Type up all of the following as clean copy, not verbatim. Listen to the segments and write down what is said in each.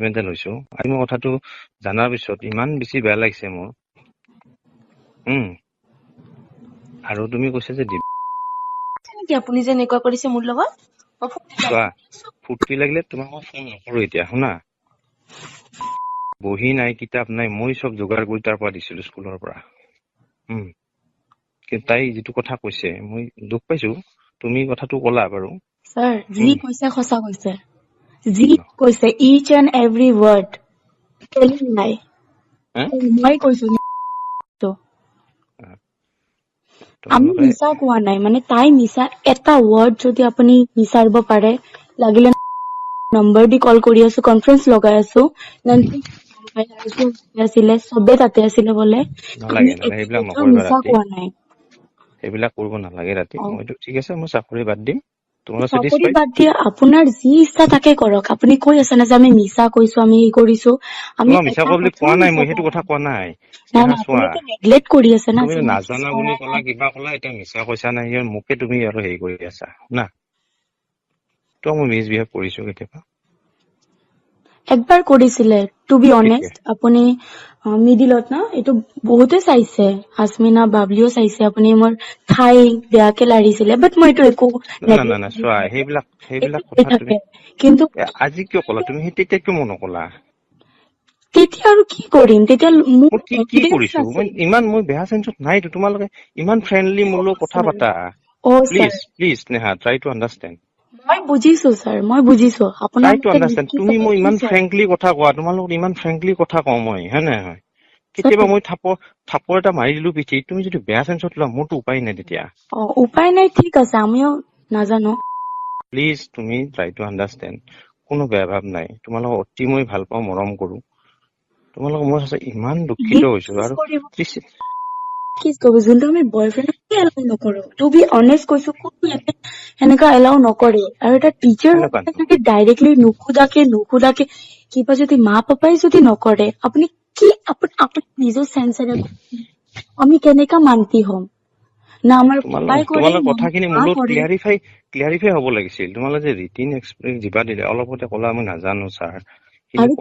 mental হৈছো আজি মই কথাটো জানাৰ পিছত ইমান বেছি বেয়া লাগিছে মোৰ আৰু তুমি কৈছা যে নেকি আপুনি যে এনেকুৱা কৰিছে মোৰ লগত চোৱা ফুৰ্তি লাগিলে তোমাক মই ফোন নকৰো এতিয়া শুনা বহি নাই কিতাপ নাই মই চব যোগাৰ কৰি তাৰ পৰা দিছিলো স্কুলৰ পৰা কিন্তু তাই যিটো কথা কৈছে মই দুখ পাইছো তুমি কথাটো ক'লা বাৰু স্যাৰ যি কৈছে সঁচা কৈছে যি কৈছে ইচ এণ্ড এভৰি ৱৰ্ড নাই মই কৈছো আমি মিছা কোৱা নাই মানে তাই মিছা এটা ৱৰ্ড যদি আপুনি বিচাৰিব পাৰে লাগিলে নম্বৰ দি কল কৰি আছো কনফাৰেন্স লগাই আছো আছিলে চবে তাতে আছিলে বোলে মিছা কোৱা নাই সেইবিলাক কৰিব নালাগে ৰাতি মইতো ঠিক আছে মই চাকৰি বাদ দিম চাকৰি বাদ দিয়ে আপোনাৰ যি ইচ্ছা তাকে কৰক আপুনি কৈ আছে না যে আমি মিছা কৈছো আমি ই কৰিছো আমি মিছা বুলি কোৱা নাই মই সেইটো কথা কোৱা নাই নেগলেক্ট কৰি আছে না তুমি নাজানা বুলি ক'লা কিবা ক'লা এতিয়া মিছা কৈছা নাই মোকে তুমি আৰু হেৰি কৰি আছা না তো মই মিছবিহেভ কৰিছো কেতিয়াবা একবাৰ কৰিছিলে টু বি অনেষ্ট আপুনি মিডিলত না এইটো বহুতে চাইছে আজমিনা বাবলিও চাইছে আপুনি মোৰ ঠাই বেয়াকে লাৰিছিলে বাট মই এইটো একো চোৱা সেইবিলাক কথা তুমি কিন্তু আজি কিয় ক'লা তুমি সেই তেতিয়া কিয় মই নকলা তেতিয়া আৰু কি কৰিম তেতিয়া কি কৰিছো ইমান মই বেয়া চেঞ্চত নাইতো তোমালোকে ইমান ফ্ৰেণ্ডলি মোৰ লগত কথা পাতা please Neha try to understand মই বুজিছো ছাৰ মই বুজিছো আপোনাৰ তুমি মই ইমান ফ্ৰেংকলি কথা কোৱা তোমাৰ লগত ইমান ফ্ৰেংকলি কথা কওঁ মই হয় নে নহয় কেতিয়াবা মই থাপৰ এটা মাৰি দিলো পিঠিত তুমি যদি বেয়া চেঞ্চত লোৱা মোৰতো উপায় নাই তেতিয়া উপায় নাই ঠিক আছে আমিও নাজানো প্লিজ তুমি ট্ৰাই টু আণ্ডাৰষ্টেণ্ড কোনো বেয়া ভাৱ নাই তোমালোকক অতি মই ভাল পাওঁ মৰম কৰো তোমালোকক মই ইমান দুখিত হৈছো আৰু কিছ কব যোনটো আমি বয়ফ্ৰেণ্ডকে এলাউ নকৰো টু বি অনেষ্ট কৈছো কোনো এনেকা এলাউ নকৰে আৰু এটা টিচাৰ যদি ডাইৰেক্টলি নুসুধাকে কিবা যদি মা পাপাই যদি নকৰে আপুনি কি আপুনি নিজৰ চেন্সেৰে আমি কেনেকা মান্তি হম না আমাৰ পাপাই কৰে কথাখিনি মূলত ক্লিয়াৰিফাই হ'ব লাগিছিল তোমালোকে যে ৰিটিন এক্সপ্ৰেছ দিবা দিলে অলপতে ক'লা মই নাজানো ছাৰ আৰু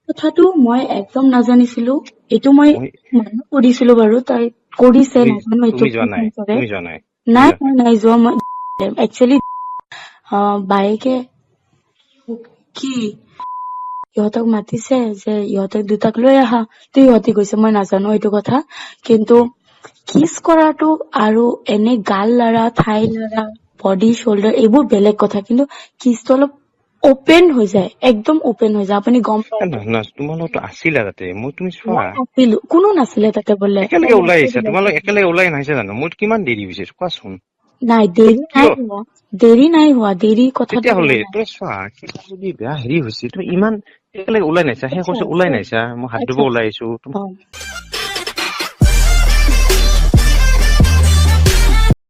কথাটো মই একদম নাজানিছিলো এইটো মই মানুহ কৰিছিলো বাৰু তাই কৰিছে নাজানো এইটো নাই যোৱা মই একচুৱেলি বায়েকে কি ইহঁতক মাতিছে যে ইহঁতক দুটাক লৈ আহা তো ইহঁতে কৈছে মই নাজানো এইটো কথা কিন্তু কিছ কৰাটো আৰু এনে গাল লৰা ঠাই লৰা বডি শোল্ডাৰ এইবোৰ বেলেগ কথা কিন্তু কিছটো অলপ ওপেন হৈ যায় একদম ওপেন হৈ যায় আপুনি গম পায় তোমালোকতো আছিলা তাতে মই তুমি চোৱা কোনো নাছিলে তাতে বোলে একেলগে ওলাই আহিছা তোমালোক একেলগে ওলাই নাহিছে জানো মোৰ কিমান দেৰি হৈছে কোৱাচোন নাই দেৰি হোৱা দেৰি কথা তেতিয়াহ'লে তই চোৱা যদি বেয়া হেৰি হৈছে তুমি ইমান একেলগে ওলাই নাহিছা সেই কৈছো ওলাই নাহিছা মই হাত ধুব ওলাই আহিছো